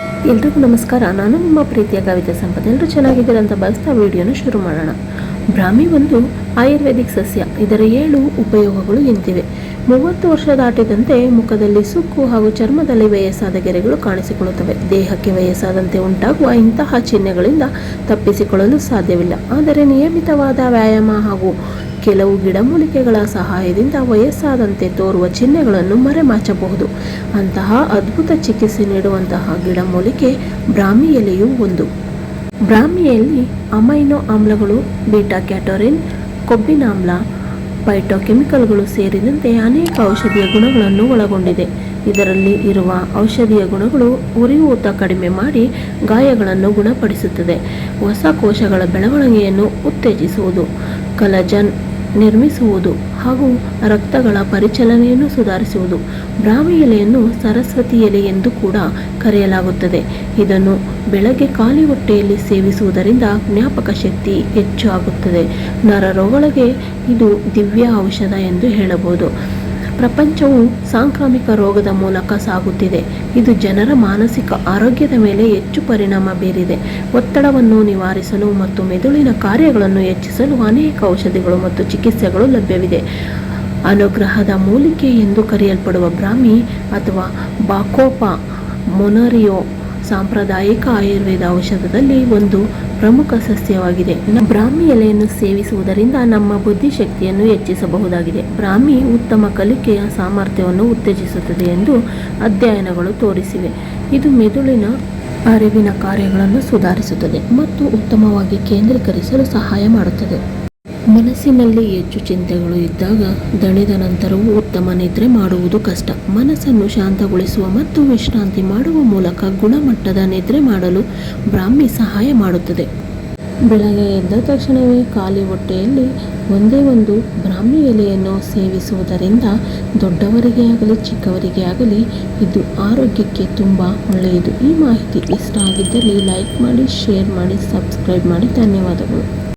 ಎಲ್ರಿಗೂ ನಮಸ್ಕಾರ. ನಾನು ನಿಮ್ಮ ಪ್ರೀತಿಯ ಕವಿತೆ ಸಂಪತ್. ಎಲ್ಲರೂ ಚೆನ್ನಾಗಿದ್ದೀರ ಅಂತ ಭಾವಿಸ್ತಾ ವಿಡಿಯೋನ ಶುರು ಮಾಡೋಣ. ಬ್ರಾಹ್ಮಿ ಒಂದು ಆಯುರ್ವೇದಿಕ್ ಸಸ್ಯ. ಇದರ 7 ಉಪಯೋಗಗಳು ಇಂತಿವೆ. 30 ವರ್ಷ ದಾಟಿದಂತೆ ಮುಖದಲ್ಲಿ ಸುಕ್ಕು ಹಾಗೂ ಚರ್ಮದಲ್ಲಿ ವಯಸ್ಸಾದ ಗೆರೆಗಳು ಕಾಣಿಸಿಕೊಳ್ಳುತ್ತವೆ. ದೇಹಕ್ಕೆ ವಯಸ್ಸಾದಂತೆ ಉಂಟಾಗುವ ಇಂತಹ ಚಿಹ್ನೆಗಳಿಂದ ತಪ್ಪಿಸಿಕೊಳ್ಳಲು ಸಾಧ್ಯವಿಲ್ಲ. ಆದರೆ ನಿಯಮಿತವಾದ ವ್ಯಾಯಾಮ ಹಾಗೂ ಕೆಲವು ಗಿಡಮೂಲಿಕೆಗಳ ಸಹಾಯದಿಂದ ವಯಸ್ಸಾದಂತೆ ತೋರುವ ಚಿಹ್ನೆಗಳನ್ನು ಮರೆಮಾಚಬಹುದು. ಅಂತಹ ಅದ್ಭುತ ಚಿಕಿತ್ಸೆ ನೀಡುವಂತಹ ಗಿಡಮೂಲಿಕೆ ಬ್ರಾಹ್ಮಿ ಎಲೆಯು ಒಂದು. ಬ್ರಾಹ್ಮಿಯಲ್ಲಿ ಅಮೈನೋ ಆಮ್ಲಗಳು, ಬೀಟಾ ಕ್ಯಾಟೋರಿನ್, ಕೊಬ್ಬಿನಾಮ್ಲ, ಫೈಟೋಕೆಮಿಕಲ್ಗಳು ಸೇರಿದಂತೆ ಅನೇಕ ಔಷಧೀಯ ಗುಣಗಳನ್ನು ಒಳಗೊಂಡಿದೆ. ಇದರಲ್ಲಿ ಇರುವ ಔಷಧೀಯ ಗುಣಗಳು ಉರಿಯೂತ ಕಡಿಮೆ ಮಾಡಿ ಗಾಯಗಳನ್ನು ಗುಣಪಡಿಸುತ್ತದೆ, ಹೊಸ ಕೋಶಗಳ ಬೆಳವಣಿಗೆಯನ್ನು ಉತ್ತೇಜಿಸುವುದು, ಕಲಜನ್ ನಿರ್ಮಿಸುವುದು ಹಾಗೂ ರಕ್ತಗಳ ಪರಿಚಲನೆಯನ್ನು ಸುಧಾರಿಸುವುದು. ಬ್ರಾಹ್ಮಿ ಎಲೆಯನ್ನು ಸರಸ್ವತಿ ಎಲೆ ಎಂದು ಕೂಡ ಕರೆಯಲಾಗುತ್ತದೆ. ಇದನ್ನು ಬೆಳಗ್ಗೆ ಖಾಲಿ ಹೊಟ್ಟೆಯಲ್ಲಿ ಸೇವಿಸುವುದರಿಂದ ಜ್ಞಾಪಕ ಶಕ್ತಿ ಹೆಚ್ಚು ಆಗುತ್ತದೆ. ನರರೋಗಗಳಿಗೆ ಇದು ದಿವ್ಯ ಔಷಧ ಎಂದು ಹೇಳಬಹುದು. ಪ್ರಪಂಚವು ಸಾಂಕ್ರಾಮಿಕ ರೋಗದ ಮೂಲಕ ಸಾಗುತ್ತಿದೆ. ಇದು ಜನರ ಮಾನಸಿಕ ಆರೋಗ್ಯದ ಮೇಲೆ ಹೆಚ್ಚು ಪರಿಣಾಮ ಬೀರಿದೆ. ಒತ್ತಡವನ್ನು ನಿವಾರಿಸಲು ಮತ್ತು ಮೆದುಳಿನ ಕಾರ್ಯಗಳನ್ನು ಹೆಚ್ಚಿಸಲು ಅನೇಕ ಔಷಧಿಗಳು ಮತ್ತು ಚಿಕಿತ್ಸೆಗಳು ಲಭ್ಯವಿದೆ. ಅನುಗ್ರಹದ ಮೂಲಿಕೆ ಎಂದು ಕರೆಯಲ್ಪಡುವ ಬ್ರಾಹ್ಮಿ ಅಥವಾ ಬಾಕೋಪಾ ಮೊನರಿಯೋ ಸಾಂಪ್ರದಾಯಿಕ ಆಯುರ್ವೇದ ಔಷಧದಲ್ಲಿ ಒಂದು ಪ್ರಮುಖ ಸಸ್ಯವಾಗಿದೆ. ಬ್ರಾಹ್ಮಿ ಎಲೆಯನ್ನು ಸೇವಿಸುವುದರಿಂದ ನಮ್ಮ ಬುದ್ಧಿಶಕ್ತಿಯನ್ನು ಹೆಚ್ಚಿಸಬಹುದಾಗಿದೆ. ಬ್ರಾಹ್ಮಿ ಉತ್ತಮ ಕಲಿಕೆಯ ಸಾಮರ್ಥ್ಯವನ್ನು ಉತ್ತೇಜಿಸುತ್ತದೆ ಎಂದು ಅಧ್ಯಯನಗಳು ತೋರಿಸಿವೆ. ಇದು ಮೆದುಳಿನ ಅರಿವಿನ ಕಾರ್ಯಗಳನ್ನು ಸುಧಾರಿಸುತ್ತದೆ ಮತ್ತು ಉತ್ತಮವಾಗಿ ಕೇಂದ್ರೀಕರಿಸಲು ಸಹಾಯ ಮಾಡುತ್ತದೆ. ಮನಸ್ಸಿನಲ್ಲಿ ಹೆಚ್ಚು ಚಿಂತೆಗಳು ಇದ್ದಾಗ ದಣಿದ ನಂತರವೂ ಉತ್ತಮ ನಿದ್ರೆ ಮಾಡುವುದು ಕಷ್ಟ. ಮನಸ್ಸನ್ನು ಶಾಂತಗೊಳಿಸುವ ಮತ್ತು ವಿಶ್ರಾಂತಿ ಮಾಡುವ ಮೂಲಕ ಗುಣಮಟ್ಟದ ನಿದ್ರೆ ಮಾಡಲು ಬ್ರಾಹ್ಮಿ ಸಹಾಯ ಮಾಡುತ್ತದೆ. ಬೆಳಗ್ಗೆ ಎದ್ದ ತಕ್ಷಣವೇ ಖಾಲಿ ಹೊಟ್ಟೆಯಲ್ಲಿ ಒಂದೇ ಒಂದು ಬ್ರಾಹ್ಮಿ ಎಲೆಯನ್ನು ಸೇವಿಸುವುದರಿಂದ ದೊಡ್ಡವರಿಗೆ ಆಗಲಿ ಚಿಕ್ಕವರಿಗೆ ಆಗಲಿ ಇದು ಆರೋಗ್ಯಕ್ಕೆ ತುಂಬ ಒಳ್ಳೆಯದು. ಈ ಮಾಹಿತಿ ಇಷ್ಟ ಆಗಿದ್ದಲ್ಲಿ ಲೈಕ್ ಮಾಡಿ, ಶೇರ್ ಮಾಡಿ, ಸಬ್ಸ್ಕ್ರೈಬ್ ಮಾಡಿ. ಧನ್ಯವಾದಗಳು.